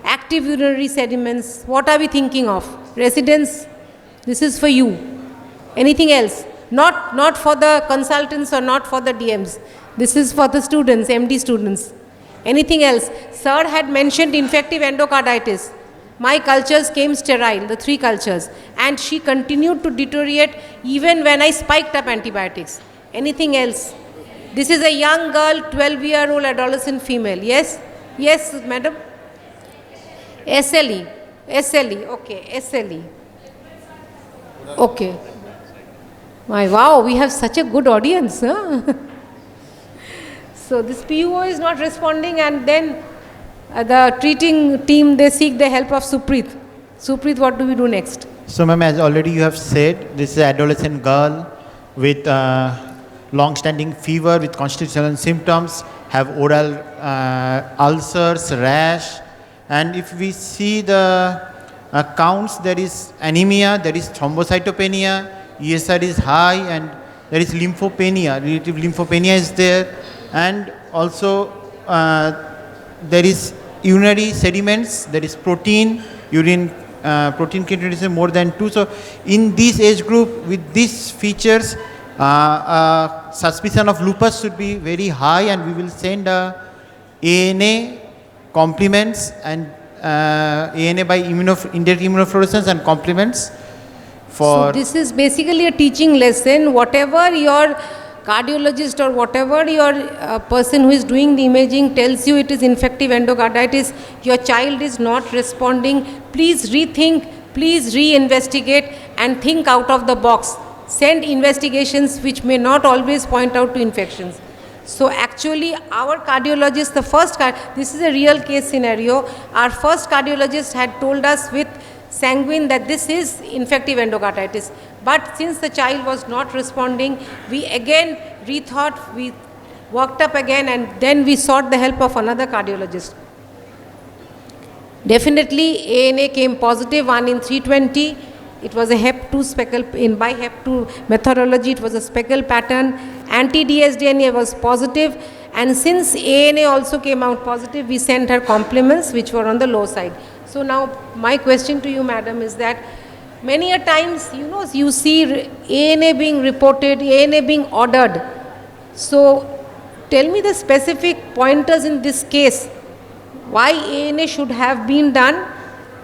active urinary sediments. What are we thinking of? Residents, this is for you. Anything else? Not for the consultants or not for the DMs. This is for the students, MD students. Anything else? Sir had mentioned infective endocarditis. My cultures came sterile, the 3 cultures, and she continued to deteriorate even when I spiked up antibiotics. Anything else? This is a young girl, 12-year-old adolescent female. Yes? Yes, madam? SLE. SLE. Okay, SLE. Okay. My, wow, we have such a good audience. Huh? So this PUO is not responding, and then the treating team, they seek the help of Suprit. Suprit, what do we do next? So, ma'am, as already you have said, this is an adolescent girl with long-standing fever with constitutional symptoms, have oral ulcers, rash, and if we see the counts, there is anemia, there is thrombocytopenia, ESR is high, and there is lymphopenia, relative lymphopenia is there, and also there is urinary sediments, there is protein, urine protein creatinine more than 2. So in this age group with these features, suspicion of lupus should be very high, and we will send ANA complements and ANA by indirect immunofluorescence and complements. So this is basically a teaching lesson. Whatever your cardiologist or whatever your person who is doing the imaging tells you it is infective endocarditis, your child is not responding, please rethink, please re-investigate and think out of the box. Send investigations which may not always point out to infections. So actually our cardiologist, this is a real case scenario, our first cardiologist had told us with sanguine that this is infective endocarditis. But since the child was not responding, we again rethought, we worked up again, and then we sought the help of another cardiologist. Definitely ANA came positive, 1 in 320. It was a HEP2 speckle, by HEP2 methodology it was a speckle pattern. Anti-dsDNA was positive, and since ANA also came out positive, we sent her complements which were on the low side. So now my question to you, madam, is that many a times, you see ANA being reported, ANA being ordered. So tell me the specific pointers in this case. Why ANA should have been done,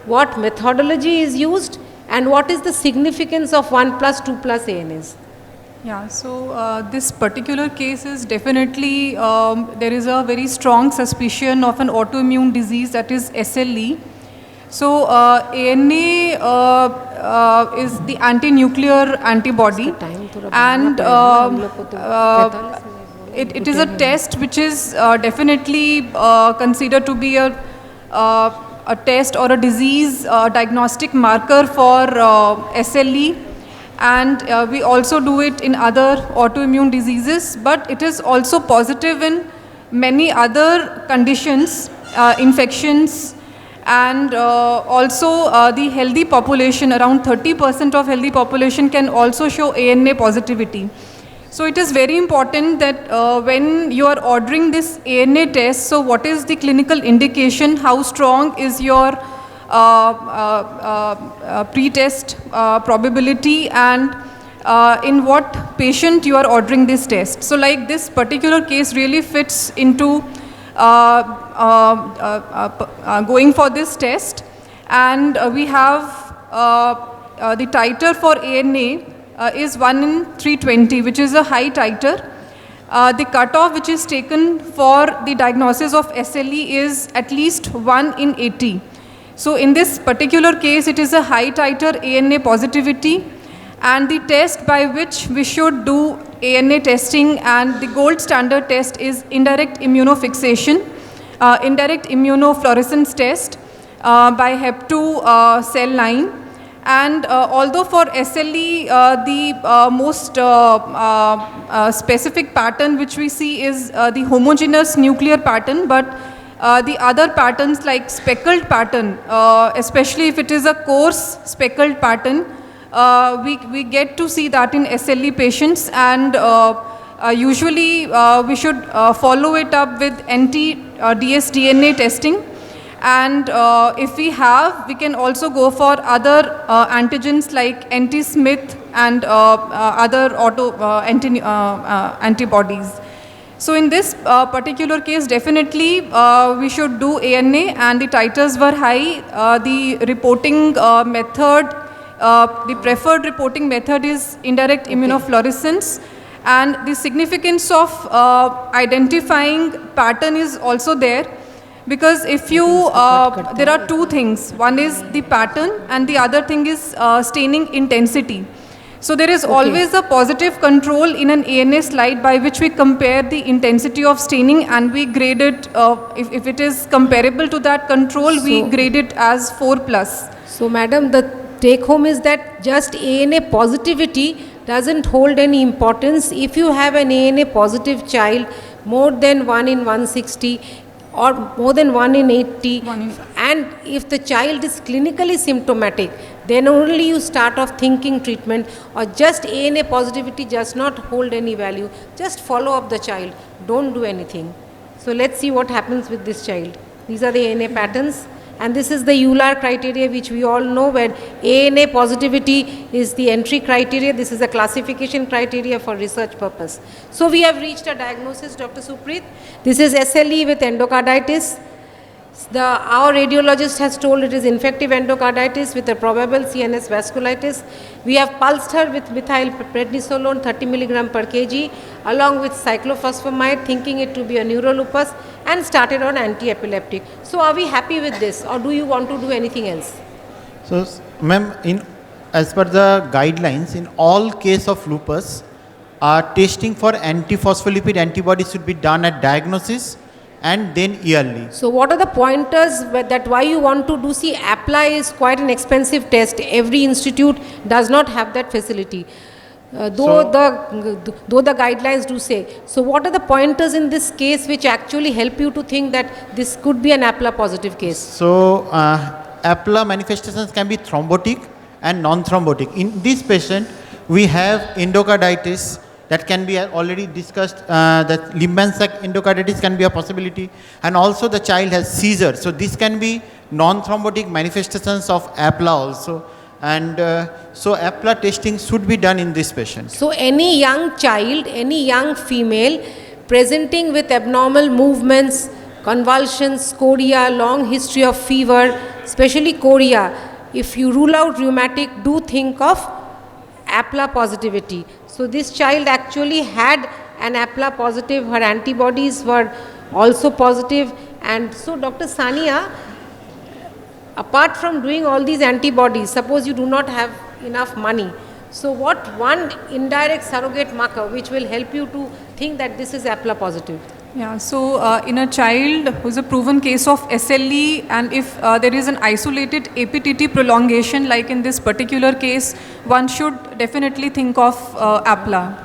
what methodology is used, and what is the significance of 1+, 2+ ANAs? Yeah, so this particular case is definitely, there is a very strong suspicion of an autoimmune disease, that is SLE. So ANA is the anti-nuclear antibody, and it is a test which is definitely considered to be a test or a disease diagnostic marker for SLE, and we also do it in other autoimmune diseases, but it is also positive in many other conditions, infections, and also the healthy population, around 30% of healthy population can also show ANA positivity. So it is very important that when you are ordering this ANA test, so what is the clinical indication, how strong is your pre-test probability, and in what patient you are ordering this test. So like this particular case really fits into going for this test, and we have the titer for ANA is 1 in 320, which is a high titer. The cutoff which is taken for the diagnosis of SLE is at least 1 in 80. So in this particular case, it is a high titer ANA positivity, and the test by which we should do ANA testing and the gold standard test is indirect immunofixation, indirect immunofluorescence test by Hep2 cell line. And although for SLE, the most specific pattern which we see is the homogeneous nuclear pattern, but the other patterns like speckled pattern, especially if it is a coarse speckled pattern, we get to see that in SLE patients, and usually we should follow it up with anti-dsDNA testing. And if we have, we can also go for other antigens like anti-Smith and other antibodies. So in this particular case, definitely we should do ANA, and the titers were high. The reporting method, the preferred reporting method is indirect immunofluorescence, and the significance of identifying pattern is also there. Because if you, there are two things. One is the pattern and the other thing is staining intensity. So there is always a positive control in an ANA slide by which we compare the intensity of staining, and we grade it, if it is comparable to that control, we grade it as 4+. So madam, the take home is that just ANA positivity doesn't hold any importance. If you have an ANA positive child, more than 1 in 160, or more than 1 in 80, and if the child is clinically symptomatic, then only you start off thinking treatment, or just ANA positivity does not hold any value. Just follow up the child, don't do anything. So let's see what happens with this child. These are the ANA patterns, and this is the EULAR criteria which we all know, where ANA positivity is the entry criteria. This is a classification criteria for research purpose. So we have reached a diagnosis, Dr. Suprit. This is SLE with endocarditis. Our radiologist has told it is infective endocarditis with a probable CNS vasculitis. We have pulsed her with methyl prednisolone 30 mg per kg along with cyclophosphamide, thinking it to be a neurolupus, and started on anti-epileptic. So are we happy with this, or do you want to do anything else? So ma'am, as per the guidelines, in all case of lupus, testing for antiphospholipid antibodies should be done at diagnosis and then yearly. So what are the pointers that why you want to do? See, APLA is quite an expensive test. Every institute does not have that facility, though the guidelines do say. So what are the pointers in this case which actually help you to think that this could be an APLA positive case? So APLA manifestations can be thrombotic and non-thrombotic. In this patient, we have endocarditis. That can be already discussed, that limb sac endocarditis can be a possibility, and also the child has seizure. So this can be non-thrombotic manifestations of APLA also, and so APLA testing should be done in this patient. So any young child, any young female presenting with abnormal movements, convulsions, chorea, long history of fever, especially chorea, if you rule out rheumatic, do think of APLA positivity. So this child actually had an APLA positive, her antibodies were also positive, and so Dr. Saniya, apart from doing all these antibodies, suppose you do not have enough money, so what one indirect surrogate marker which will help you to think that this is APLA positive? Yeah, so in a child who's a proven case of SLE, and if there is an isolated APTT prolongation like in this particular case, one should definitely think of APLA.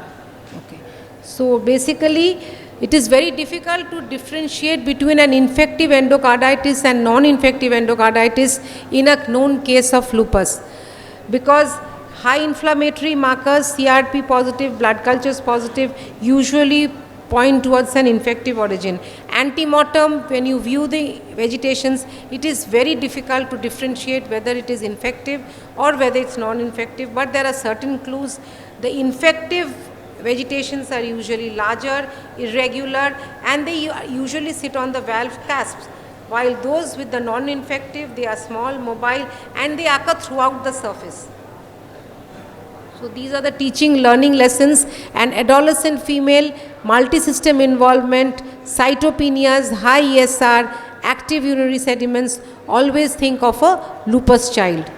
Okay. So basically, it is very difficult to differentiate between an infective endocarditis and non-infective endocarditis in a known case of lupus, because high inflammatory markers, CRP positive, blood cultures positive, usually point towards an infective origin. Antemortem, when you view the vegetations, it is very difficult to differentiate whether it is infective or whether it's non-infective, but there are certain clues The infective vegetations are usually larger, irregular, and they usually sit on the valve cusps, while those with the non-infective, they are small, mobile, and they occur throughout the surface. So these are the teaching learning lessons. And adolescent female, multi-system involvement, cytopenias, high ESR, active urinary sediments, always think of a lupus child.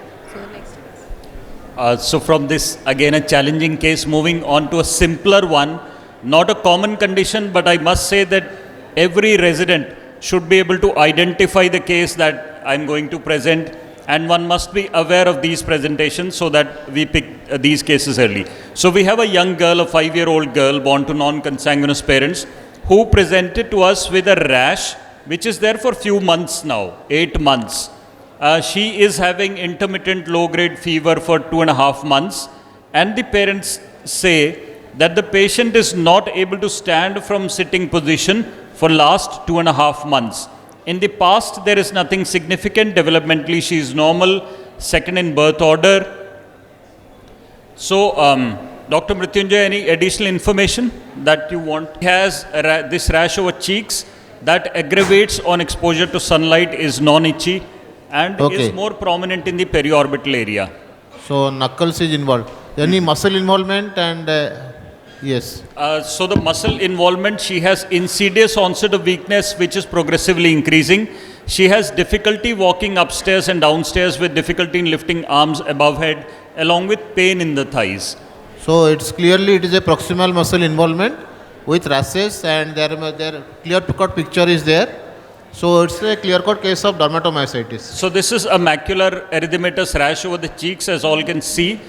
So from this, again a challenging case, moving on to a simpler one, not a common condition, but I must say that every resident should be able to identify the case that I'm going to present, and one must be aware of these presentations so that we pick these cases early. So we have a young girl, a 5-year-old girl born to non-consanguineous parents, who presented to us with a rash which is there for few months now, 8 months. She is having intermittent low-grade fever for 2.5 months, and the parents say that the patient is not able to stand from sitting position for last 2.5 months. In the past, there is nothing significant. Developmentally, she is normal, second in birth order. So, Dr. Mrutyunjay, any additional information that you want? He has this rash over cheeks that aggravates on exposure to sunlight, is non-itchy, and is more prominent in the periorbital area. So knuckles is involved. Any muscle involvement and yes. So the muscle involvement, she has insidious onset of weakness which is progressively increasing. She has difficulty walking upstairs and downstairs with difficulty in lifting arms above head, along with pain in the thighs. So it's clearly it is a proximal muscle involvement with rashes, and their clear-cut picture is there. So it's a clear-cut case of dermatomyositis. So this is a macular erythematous rash over the cheeks, as all can see,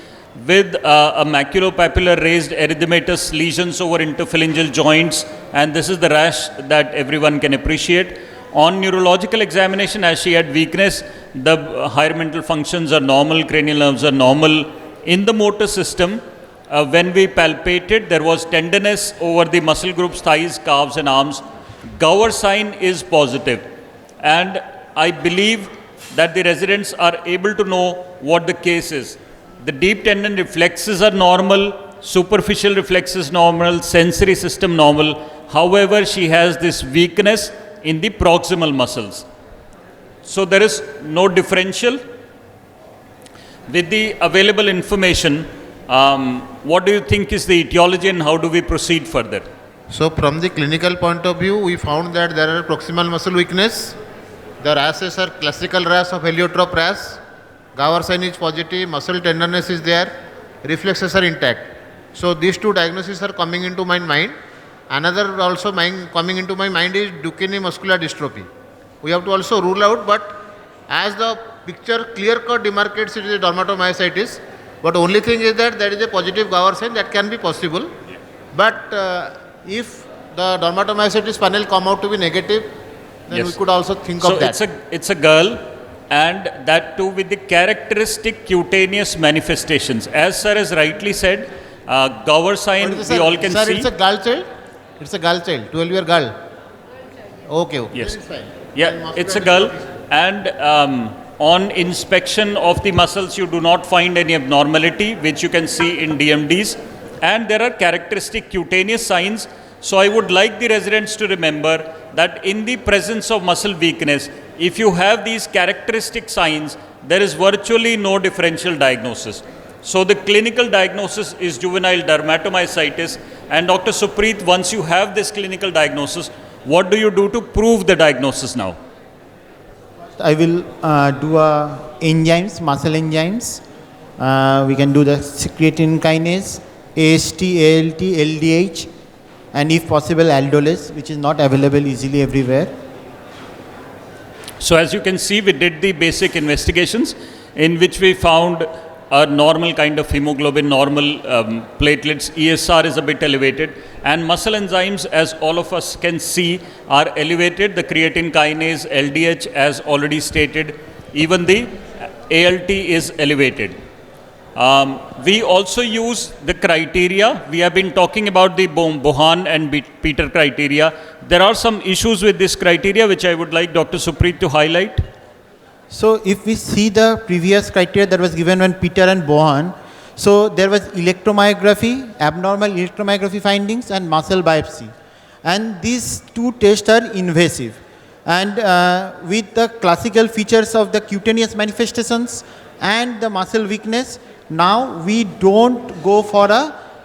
with a maculopapular raised erythematous lesions over interphalangeal joints, and this is the rash that everyone can appreciate. On neurological examination, as she had weakness, the higher mental functions are normal, cranial nerves are normal. In the motor system, when we palpated, there was tenderness over the muscle groups, thighs, calves and arms. Gower sign is positive, and I believe that the residents are able to know what the case is. The deep tendon reflexes are normal, superficial reflexes normal, sensory system normal. However, she has this weakness in the proximal muscles. So there is no differential. With the available information, what do you think is the etiology and how do we proceed further? So from the clinical point of view, we found that there are proximal muscle weakness. The rashes are classical rash of heliotrope rash. Gower sign is positive, muscle tenderness is there, reflexes are intact. So these two diagnoses are coming into my mind. Another also coming into my mind is Duchenne muscular dystrophy. We have to also rule out, but as the picture clear-cut demarcates, it is a dermatomyositis. But only thing is that there is a positive Gower sign that can be possible. But if the dermatomyositis panel come out to be negative, then we could also think of that. So it's a girl, and that too with the characteristic cutaneous manifestations. As sir has rightly said, Gower sign we all can see. Sir, it's a girl child? It's a girl child, 12-year girl. Okay. Yes. Yeah, it's a girl, and on inspection of the muscles, you do not find any abnormality, which you can see in DMDs. And there are characteristic cutaneous signs. So I would like the residents to remember that in the presence of muscle weakness, if you have these characteristic signs, there is virtually no differential diagnosis. So the clinical diagnosis is juvenile dermatomyositis. And Dr. Suprit, once you have this clinical diagnosis, what do you do to prove the diagnosis now? I will do enzymes, muscle enzymes. We can do the creatine kinase, AST, ALT, LDH, and if possible aldolase, which is not available easily everywhere. So as you can see, we did the basic investigations in which we found a normal kind of hemoglobin, normal platelets, ESR is a bit elevated, and muscle enzymes, as all of us can see, are elevated. The creatine kinase, LDH, as already stated, even the ALT is elevated. We also use the criteria. We have been talking about the Guha and Peter criteria. There are some issues with this criteria which I would like Dr. Suprit to highlight. So if we see the previous criteria that was given when Peter and Guha, So there was electromyography, abnormal electromyography findings, and muscle biopsy. And these two tests are invasive. And with the classical features of the cutaneous manifestations and the muscle weakness, now we don't go for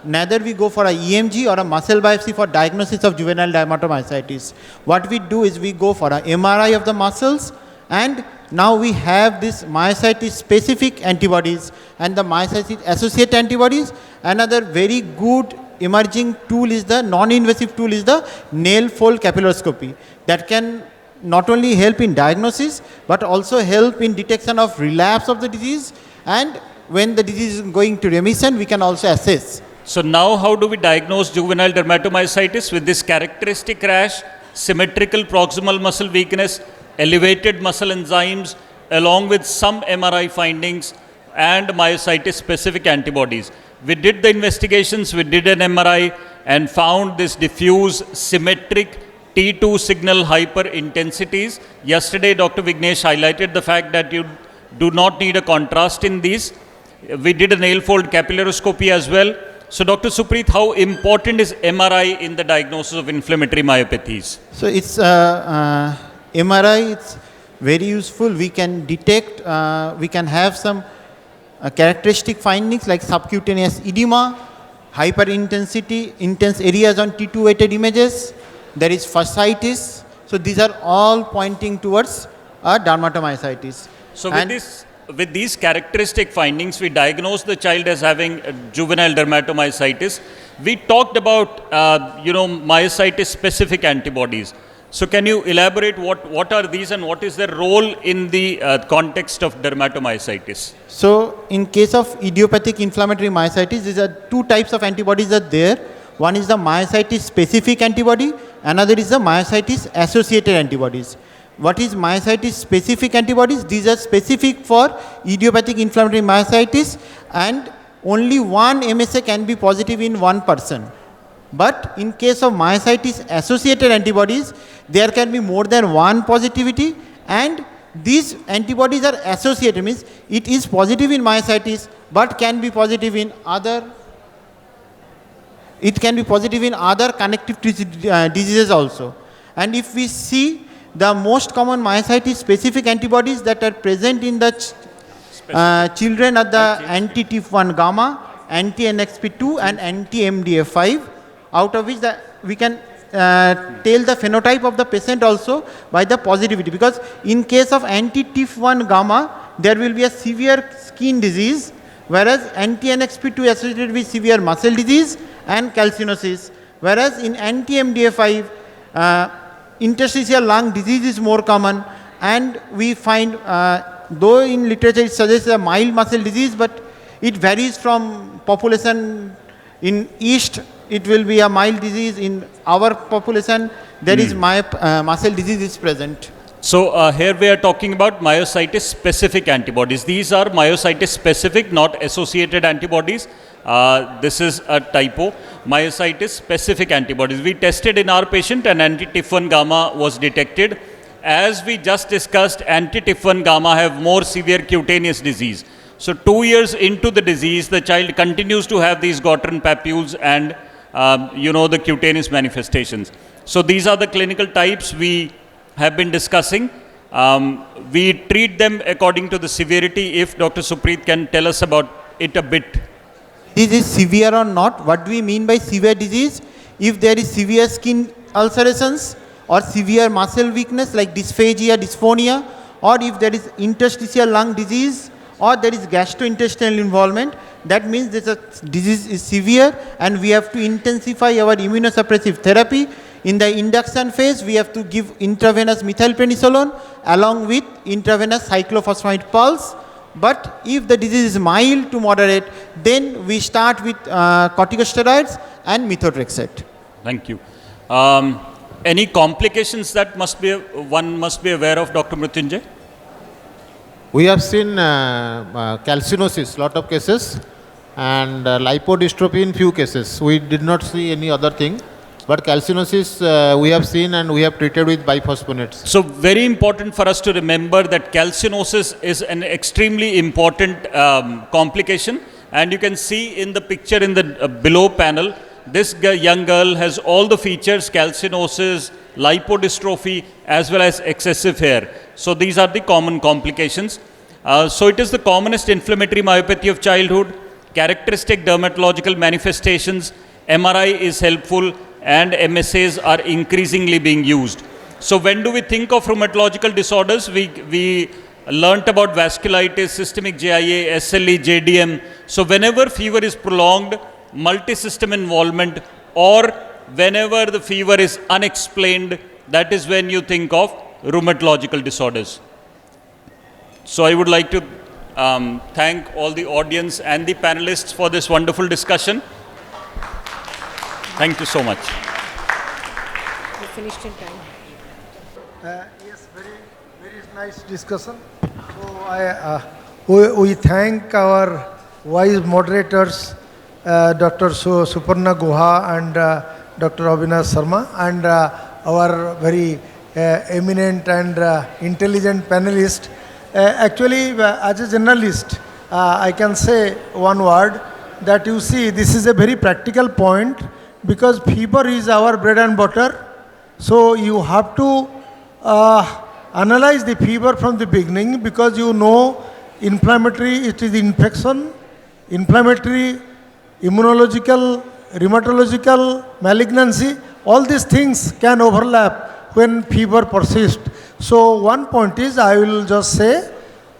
neither we go for a EMG or a muscle biopsy for diagnosis of juvenile dermatomyositis. What we do is we go for a MRI of the muscles, and now we have this myositis specific antibodies and the myositis associated antibodies. Another very good emerging tool is the non-invasive tool is the nail fold capillaroscopy that can not only help in diagnosis but also help in detection of relapse of the disease, and when the disease is going to remission we can also assess. So now how do we diagnose juvenile dermatomyositis? With this characteristic rash, symmetrical proximal muscle weakness, elevated muscle enzymes, along with some MRI findings and myositis specific antibodies. We did the investigations, we did an MRI and found this diffuse symmetric T2 signal hyperintensities. Yesterday Dr. Vignesh highlighted the fact that you do not need a contrast in these. We did a nail fold capillaroscopy as well. So Dr. Suprit, how important is MRI in the diagnosis of inflammatory myopathies? So it's MRI, it's very useful. We can detect, we can have some characteristic findings like subcutaneous edema, hyperintensity, intense areas on T2 weighted images, there is fasciitis. So these are all pointing towards dermatomyositis. So with these characteristic findings, we diagnosed the child as having juvenile dermatomyositis. We talked about, myositis specific antibodies. So can you elaborate what are these and what is their role in the context of dermatomyositis? So in case of idiopathic inflammatory myositis, these are two types of antibodies are there. One is the myositis specific antibody, another is the myositis associated antibodies. What is myositis specific antibodies? These are specific for idiopathic inflammatory myositis, and only one MSA can be positive in one person. But in case of myositis associated antibodies, there can be more than one positivity, and these antibodies are associated, means it is positive in myositis but can be positive in other, it can be positive in other connective diseases also. And if we see the most common myositis specific antibodies that are present in the children are the anti-TIF1 gamma, anti-NXP2 and anti-MDF5, out of which we can tell the phenotype of the patient also by the positivity, because in case of anti-TIF1 gamma there will be a severe skin disease, whereas anti-NXP2 associated with severe muscle disease and calcinosis, whereas in anti-MDF5 interstitial lung disease is more common, and we find, though in literature it suggests a mild muscle disease, but it varies from population. In East it will be a mild disease, in our population there is muscle disease is present. So here we are talking about myositis specific antibodies. These are myositis specific, not associated antibodies. This is a typo. Myositis specific antibodies. We tested in our patient and anti-TIF1 gamma was detected. As we just discussed, anti-TIF1 gamma have more severe cutaneous disease. So 2 years into the disease, the child continues to have these Gottron papules and the cutaneous manifestations. So these are the clinical types we have been discussing. We treat them according to the severity. If Dr. Suprit can tell us about it a bit. Is it severe or not? What do we mean by severe disease? If there is severe skin ulcerations or severe muscle weakness like dysphagia, dysphonia, or if there is interstitial lung disease or there is gastrointestinal involvement, that means this disease is severe and we have to intensify our immunosuppressive therapy. In the induction phase, we have to give intravenous methylprednisolone along with intravenous cyclophosphamide pulse. But if the disease is mild to moderate, then we start with corticosteroids and methotrexate. Thank you. Any complications that one must be aware of, Dr. Mrutyunjay? We have seen calcinosis, lot of cases, and lipodystrophy in few cases. We did not see any other thing. But calcinosis we have seen and we have treated with biphosphonates. So very important for us to remember that calcinosis is an extremely important complication And you can see in the picture in the below panel, this young girl has all the features, calcinosis, lipodystrophy, as well as excessive hair. So these are the common complications. So it is the commonest inflammatory myopathy of childhood, characteristic dermatological manifestations, MRI is helpful, and MSAs are increasingly being used. So when do we think of rheumatological disorders? We learnt about vasculitis, systemic JIA, SLE, JDM. So whenever fever is prolonged, multi-system involvement, or whenever the fever is unexplained, that is when you think of rheumatological disorders. So I would like to thank all the audience and the panelists for this wonderful discussion. Thank you so much. We finished in time. Yes, very nice discussion. So we thank our wise moderators, Dr. Suparna Guha and Dr. Avinash Sharma, and our very eminent and intelligent panelist. Actually, as a journalist, I can say one word that you see, this is a very practical point, because fever is our bread and butter. So you have to analyze the fever from the beginning, because you know inflammatory, it is infection, inflammatory, immunological, rheumatological, malignancy, all these things can overlap when fever persists. So one point is, I will just say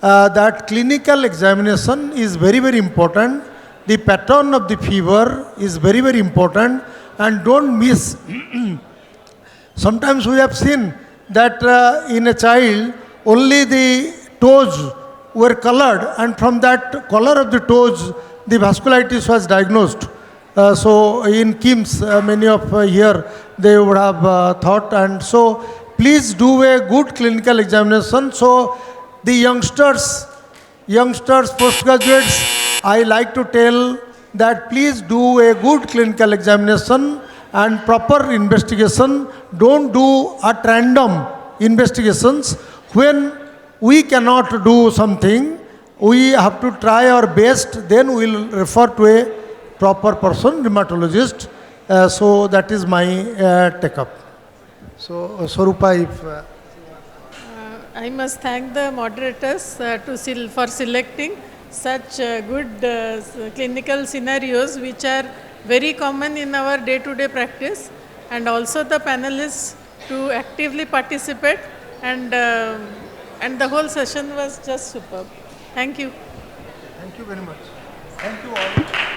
that clinical examination is very important. The pattern of the fever is very important, and don't miss. Sometimes we have seen that in a child, only the toes were colored, and from that color of the toes, the vasculitis was diagnosed. So in KIMS, many of here, they would have thought, and so please do a good clinical examination. So the youngsters, postgraduates, I like to tell that please do a good clinical examination and proper investigation. Don't do at random investigations. When we cannot do something, we have to try our best, then we will refer to a proper person, rheumatologist. So that is my take-up. So Swarupa, if... I must thank the moderators for selecting such good clinical scenarios which are very common in our day-to-day practice, and also the panelists to actively participate, and the whole session was just superb. Thank you. Thank you very much. Thank you all.